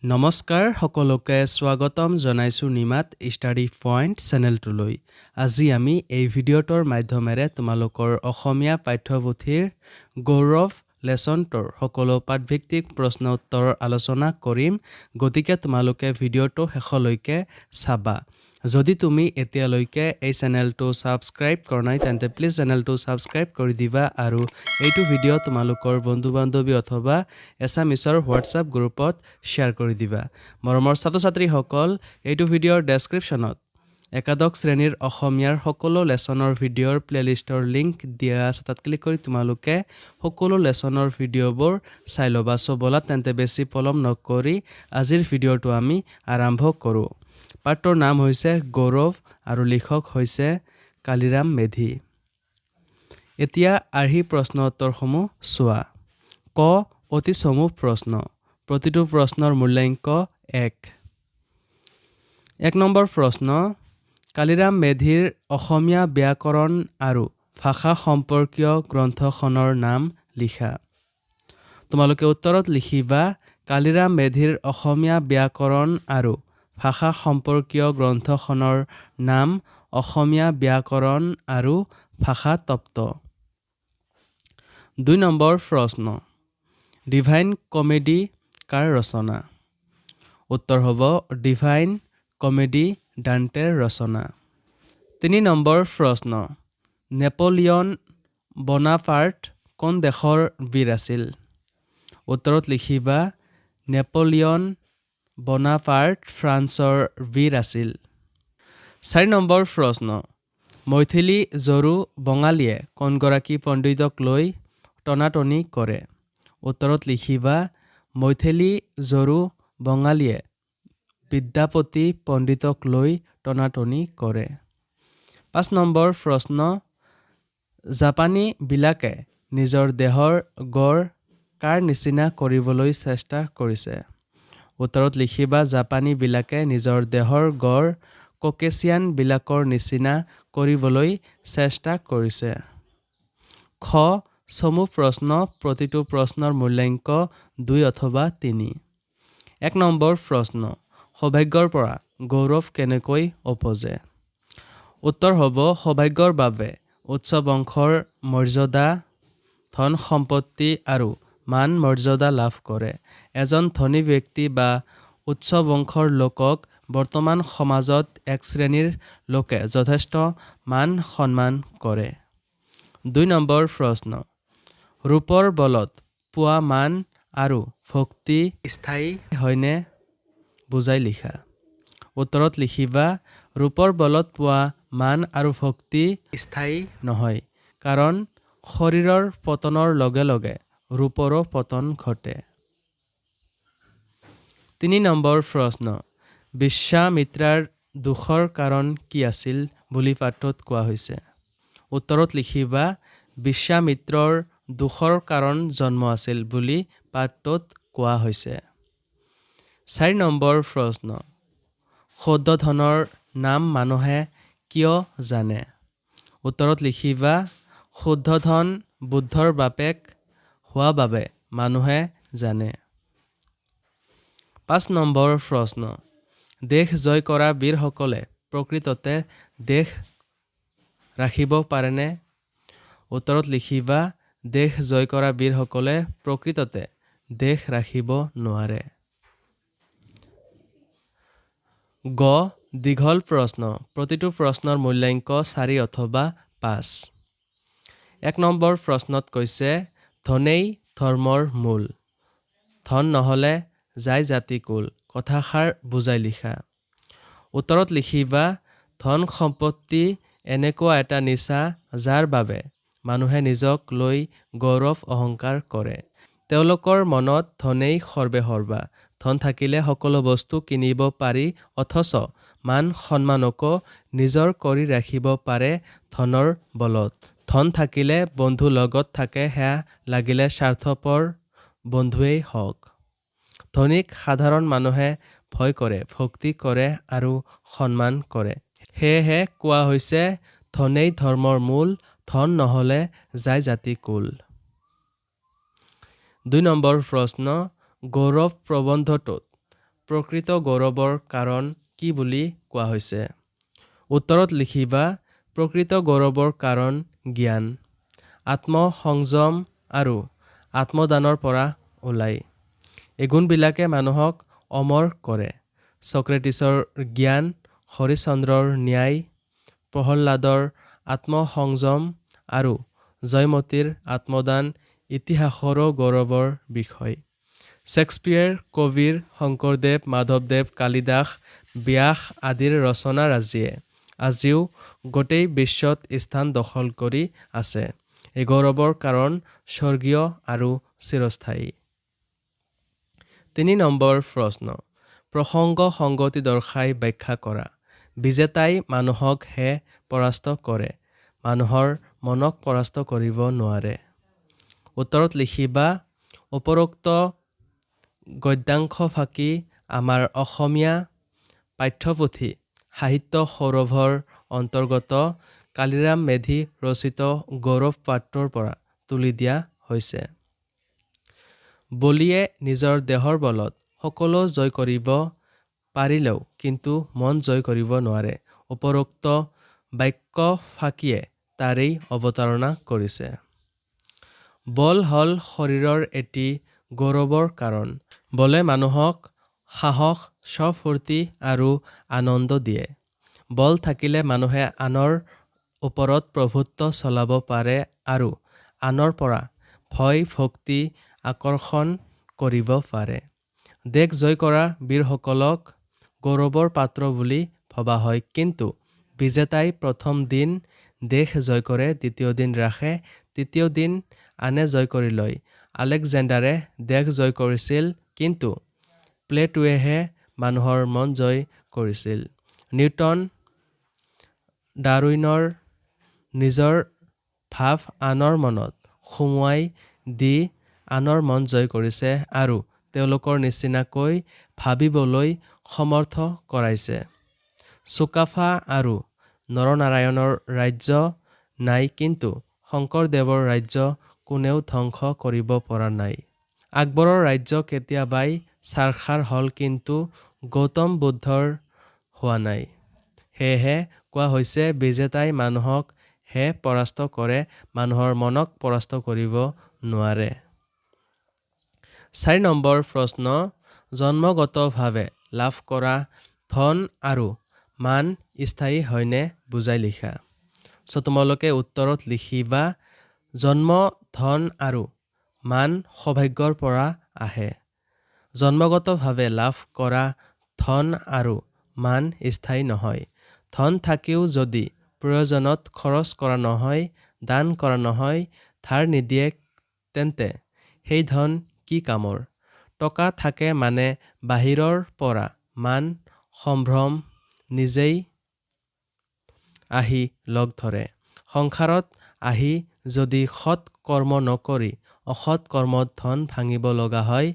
নমস্কাৰ সকলোকে স্বাগতম জনাইছো নিমাত ষ্টাডি পইণ্ট চেনেলটোলৈ। আজি আমি এই ভিডিঅ'টোৰ মাধ্যমেৰে তোমালোকৰ অসমীয়া পাঠ্যপুথিৰ গৌৰৱ লেচনটোৰ সকলো পাঠভিত্তিক প্ৰশ্ন উত্তৰ আলোচনা কৰিম। গতিকে তোমালোকে ভিডিঅ'টো শেষলৈকে চাবা। যদি তুমি এতিয়ালৈকে এই চেনেলটো ছাবস্ক্ৰাইব কৰা নাই তেন্তে প্লিজ চেনেলটো ছাবস্ক্ৰাইব কৰি দিবা আৰু এইটো ভিডিঅ' তোমালোকৰ বন্ধু বান্ধৱী অথবা এছামিছৰ হোৱাটছআপ গ্ৰুপত শ্বেয়াৰ কৰি দিবা। মৰমৰ ছাত্ৰ ছাত্ৰীসকল, এইটো ভিডিঅ'ৰ ডেছক্ৰিপশ্যনত একাদশ শ্ৰেণীৰ অসমীয়াৰ সকলো লেচনৰ ভিডিঅ'ৰ প্লেলিষ্টৰ লিংক দিয়া আছে। তাত ক্লিক কৰি তোমালোকে সকলো লেচনৰ ভিডিঅ'বোৰ চাই ল'বা। ব'লা তেন্তে বেছি পলম নকৰি আজিৰ ভিডিঅ'টো আমি আৰম্ভ কৰোঁ। পাঠটোৰ নাম হৈছে গৌৰৱ আৰু লিখক হৈছে কালিৰাম মেধি। এতিয়া আৰ্হি প্ৰশ্ন উত্তৰসমূহ চোৱা। ক অতি চমু প্ৰশ্ন। প্ৰতিটো প্ৰশ্নৰ মূল্যাংক 1 নম্বৰ প্ৰশ্ন, কালিৰাম মেধিৰ অসমীয়া ব্যাকৰণ আৰু ভাষা সম্পৰ্কীয় গ্ৰন্থখনৰ নাম লিখা। তোমালোকে উত্তৰত লিখিবা কালিৰাম মেধিৰ অসমীয়া ব্যাকৰণ আৰু ভাষা সম্পৰ্কীয় গ্ৰন্থখনৰ নাম অসমীয়া ব্যাকৰণ আৰু ভাষা তত্ত্ব। 2 নম্বৰ প্ৰশ্ন, ডিভাইন কমেডি কাৰ ৰচনা? উত্তৰ হ'ব ডিভাইন কমেডি ডাণ্টেৰ ৰচনা। 3 নম্বৰ প্ৰশ্ন, নেপোলিয়ন বনাপাৰ্ট কোন দেশৰ বীৰ আছিল? উত্তৰত লিখিবা নেপোলিয়ন বনাপাৰ্ট ফ্ৰান্সৰ বীৰ আছিল। 4 নম্বৰ প্ৰশ্ন, মৈথিলী জৰু বঙালীয়ে কোনগৰাকী পণ্ডিতক লৈ টনাটনি কৰে? উত্তৰত লিখিবা মৈথিলী জৰু বঙালীয়ে বিদ্যাপতি পণ্ডিতক লৈ টনাটনি কৰে। 5 নম্বৰ প্ৰশ্ন, জাপানীবিলাকে নিজৰ দেহৰ গড় কাৰ নিচিনা কৰিবলৈ চেষ্টা কৰিছে? উত্তৰত লিখিবা জাপানীবিলাকে নিজৰ দেহৰ গড় ককেচিয়ানবিলাকৰ নিচিনা কৰিবলৈ চেষ্টা কৰিছে। খ চমু প্ৰশ্ন। প্ৰতিটো প্ৰশ্নৰ মূল্যাংক 2 অথবা 3। 1 নম্বৰ প্ৰশ্ন, সৌভাগ্যৰ পৰা গৌৰৱ কেনেকৈ উপজে? উত্তৰ হ'ব সৌভাগ্যৰ বাবে উচ্চ বংশৰ মৰ্যাদা, ধন সম্পত্তি আৰু মান মৰ্যাদা লাভ কৰে। এজন ধনী ব্যক্তি বা উচ্চ বংশৰ লোকক বৰ্তমান সমাজত এক শ্ৰেণীৰ লোকে যথেষ্ট মান সন্মান কৰে। 2 নম্বৰ প্ৰশ্ন, ৰূপৰ বলত পোৱা মান আৰু ভক্তি স্থায়ী হয়নে বুজাই লিখা। উত্তৰত লিখিবা ৰূপৰ বলত পোৱা মান আৰু ভক্তি স্থায়ী নহয়, কাৰণ শৰীৰৰ পতনৰ লগে লগে ৰূপৰো পতন ঘটে। 3 নম্বৰ প্ৰশ্ন, বিশ্বামিত্ৰাৰ দুখৰ কাৰণ কি আছিল বুলি পাঠটোত কোৱা হৈছে? উত্তৰত লিখিবা বিশ্বামিত্ৰৰ দুখৰ কাৰণ জন্ম আছিল বুলি পাঠটোত কোৱা হৈছে। 4 নম্বৰ প্ৰশ্ন, শুদ্ধধনৰ নাম মানুহে কিয় জানে? উত্তৰত লিখিবা শুদ্ধধন বুদ্ধৰ বাপেক হোৱা বাবে মানুহে জানে। 5 নম্বৰ প্ৰশ্ন, দেশ জয় কৰা বীৰসকলে প্ৰকৃততে দেশ ৰাখিব পাৰেনে? উত্তৰত লিখিবা দেশ জয় কৰা বীৰসকলে প্ৰকৃততে দেশ ৰাখিব নোৱাৰে। গ দীঘল প্ৰশ্ন। প্ৰতিটো প্ৰশ্নৰ মূল্যাংক 4 অথবা 5। 1 নম্বৰ প্ৰশ্নত কৈছে ধনেই ধৰ্মৰ মূল, ধন নহ'লে যায় জাতি কুল। কথাষাৰ বুজাই লিখা। উত্তৰত লিখিবা ধন সম্পত্তি এনেকুৱা এটা নিচা যাৰ বাবে মানুহে নিজক লৈ গৌৰৱ অহংকাৰ কৰে। তেওঁলোকৰ মনত ধনেই সৰ্বেসৰ্বা। ধন থাকিলে সকলো বস্তু কিনিব পাৰি, অথচ মান সন্মানকো নিজৰ কৰি ৰাখিব পাৰে ধনৰ বলত। ধন থাকিলে বন্ধু লগত থাকে, সেয়া লাগিলে স্বাৰ্থপৰ বন্ধুৱেই হওক। ধনীক সাধাৰণ মানুহে ভয় কৰে, ভক্তি কৰে আৰু সন্মান কৰে। সেয়েহে কোৱা হৈছে ধনেই ধৰ্মৰ মূল, ধন নহ'লে যায় জাতি কুল। 2 নম্বৰ প্ৰশ্ন, গৌৰৱ প্ৰবন্ধটোত প্ৰকৃত গৌৰৱৰ কাৰণ কি বুলি কোৱা হৈছে? উত্তৰত লিখিবা প্ৰকৃত গৌৰৱৰ কাৰণ জ্ঞান, আত্মসংযম আৰু আত্মদানৰ পৰা ওলায়। এই গুণবিলাকে মানুহক অমৰ কৰে। ছক্ৰেটিছৰ জ্ঞান, হৰিশ্চন্দ্ৰৰ ন্যায়, প্ৰহ্লাদৰ আত্মসংযম আৰু জয়মতীৰ আত্মদান ইতিহাসৰো গৌৰৱৰ বিষয়। শ্বেক্সপিয়েৰ, কবিৰ, শংকৰদেৱ, মাধৱদেৱ, কালিদাস, ব্যাস আদিৰ ৰচনাৰাজিয়ে আজিও গোটেই বিশ্বত স্থান দখল কৰি আছে। এই গৌৰৱৰ কাৰণ স্বৰ্গীয় আৰু চিৰস্থায়ী। ৩ নম্বৰ প্ৰশ্ন। প্ৰসংগ সংগতি দৰ্শাই ব্যাখ্যা কৰা। বিজেতাই মানুহক হে পৰাস্ত কৰে, মানুহৰ মনক পৰাস্ত কৰিব নোৱাৰে। উত্তৰত লিখিবা উপৰোক্ত গদ্যাংশফাকি আমাৰ অসমীয়া পাঠ্যপুথি সাহিত্য সৌৰভৰ অন্তৰ্গত কালিৰাম মেধি ৰচিত গৌৰৱ পাঠৰ পৰা তুলি দিয়া হৈছে। বলিয়ে নিজৰ দেহৰ বলত সকলো জয় কৰিব পাৰিলেও কিন্তু মন জয় কৰিব নোৱাৰে। উপৰোক্ত বাক্যফাকিয়ে তাৰেই অৱতাৰণা কৰিছে। বল হ'ল শৰীৰৰ এটি গৌৰৱৰ কাৰণ। বলে মানুহক সাহস, স্ফূৰ্তি আৰু আনন্দ দিয়ে। বল থাকিলে মানুহে আনৰ ওপৰত প্ৰভুত্ব চলাব পাৰে আৰু আনৰ পৰা ভয় ভক্তি আকৰ্ষণ কৰিব পাৰে। দেশ জয় কৰা বীৰসকলক গৌৰৱৰ পাত্ৰ বুলি ভবা হয়, কিন্তু বিজেতাই প্ৰথম দিন দেশ জয় কৰে, দ্বিতীয় দিন ৰাখে, তৃতীয় দিন আনে জয় কৰি লয়। আলেকজেণ্ডাৰে দেশ জয় কৰিছিল, কিন্তু প্লেটোৱেহে মানুহৰ মন জয় কৰিছিল। নিউটন, ডাৰউইনৰ নিজৰ ভাৱ আনৰ মনত সুমুৱাই দি আনৰ মন জয় কৰিছে আৰু তেওঁলোকৰ নিচিনাকৈ ভাবিবলৈ সমৰ্থ কৰাইছে। চুকাফা আৰু নৰনাৰায়ণৰ ৰাজ্য নাই, কিন্তু শংকৰদেৱৰ ৰাজ্য কোনেও ধ্বংস কৰিব পৰা নাই। আকবৰৰ ৰাজ্য কেতিয়াবাই ছাৰখাৰ হ'ল, কিন্তু গৌতম বুদ্ধৰ হোৱা নাই। সেয়েহে কোৱা হৈছে বিজেতাই মানুহক হে পৰাস্ত কৰে, মানুহৰ মনক পৰাস্ত কৰিব নোৱাৰে। ৪ নম্বৰ প্ৰশ্ন। জন্মগতভাৱে লাভ কৰা ধন আৰু মান স্থায়ী হয়নে বুজাই লিখা। তোমালোকে উত্তৰত লিখিবা জন্ম, ধন আৰু মান সৌভাগ্যৰ পৰা আহে। জন্মগতভাৱে লাভ কৰা ধন আৰু মান স্থায়ী নহয়। ধন থাকিও যদি প্ৰয়োজনত খৰচ কৰা নহয়, দান কৰা নহয়, ধাৰ নিদিয়ে, তেন্তে সেই ধন কি কামৰ। টকা থাকে মানে বাহিৰৰ পৰা মান সম্ভ্ৰম নিজেই আহি লগ ধৰে। সংসাৰত আহি যদি সৎ কৰ্ম নকৰি অসৎ কৰ্মত ধন ভাঙিব লগা হয়,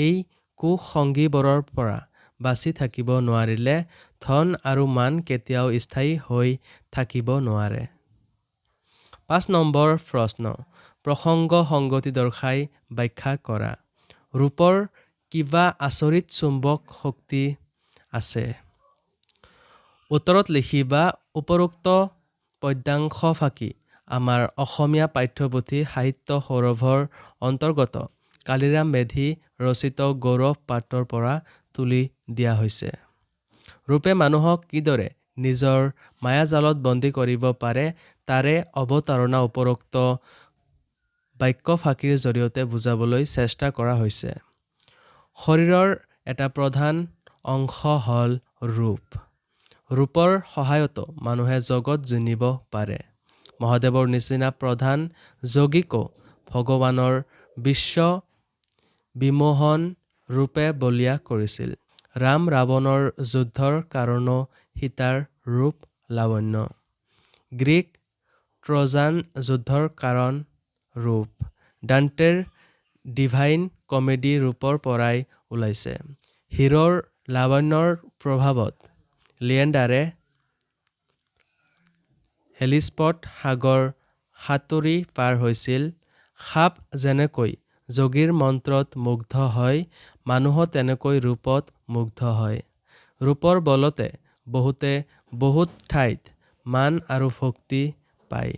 এই কুসংগীবোৰৰ পৰা বাচি থাকিব নোৱাৰিলে ধন আৰু মান কেতিয়াও স্থায়ী হৈ থাকিব নোৱাৰে। ৫ নম্বৰ প্ৰশ্ন। প্ৰসংগ সংগতি দৰ্শাই ব্যাখ্যা কৰা। ৰূপৰ কিবা আচৰিত চুম্বক শক্তি আছে। উত্তৰত লিখিবা উপৰোক্ত পদ্যাংশফাকি আমাৰ অসমীয়া পাঠ্যপুথি সাহিত্য সৌৰভৰ অন্তৰ্গত কালিৰাম মেধি ৰচিত গৌৰৱ পাঠৰ পৰা তুলি দিয়া হৈছে। ৰূপে মানুহক কিদৰে নিজৰ মায়াজালত বন্দী কৰিব পাৰে তাৰে অৱতাৰণা উপৰোক্ত বাক্যফাকিৰ জৰিয়তে বুজাবলৈ চেষ্টা কৰা হৈছে। শৰীৰৰ এটা প্ৰধান অংশ হ'ল ৰূপ। ৰূপৰ সহায়তো মানুহে জগত জিনিব পাৰে। মহাদেৱৰ নিচিনা প্ৰধান যোগীকো ভগৱানৰ বিশ্ব বিমোহন ৰূপে বলীয়া কৰিছিল। ৰাম ৰাৱণৰ যুদ্ধৰ কাৰণো সীতাৰ ৰূপ লাৱণ্য। গ্ৰীক ট্ৰজান যুদ্ধৰ কাৰণ ৰূপ। ডান্টেৰ ডিভাইন কমেডি ৰূপৰ পৰাই ওলাইছে। হিৰৰ লাৱণ্যৰ প্ৰভাৱত লিয়েণ্ডাৰে হেলিস্পট সাগৰ সাঁতুৰি পাৰ হৈছিল। সাপ যেনেকৈ যোগীৰ মন্ত্ৰত মুগ্ধ হয়, মানুহো তেনেকৈ ৰূপত মুগ্ধ হয়। ৰূপৰ বলতে বহুতে বহুত ঠাইত মান আৰু ভক্তি পায়।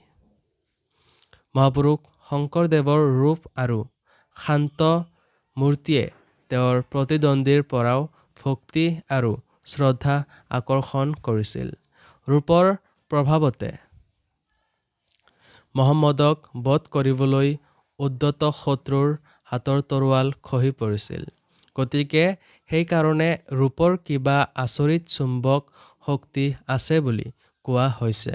মহাপুৰুষ শংকৰদেৱৰ ৰূপ আৰু শান্ত মূৰ্তিয়ে তেওঁৰ প্ৰতিদ্বন্দ্বীৰ পৰাও ভক্তি আৰু শ্ৰদ্ধা আকৰ্ষণ কৰিছিল। ৰূপৰ প্ৰভাৱতে মহম্মদক বধ কৰিবলৈ উদ্যত শত্ৰুৰ হাতৰ তৰোৱাল খহি পৰিছিল। গতিকে সেইকাৰণে ৰূপৰ কিবা আচৰিত চুম্বক শক্তি আছে বুলি কোৱা হৈছে।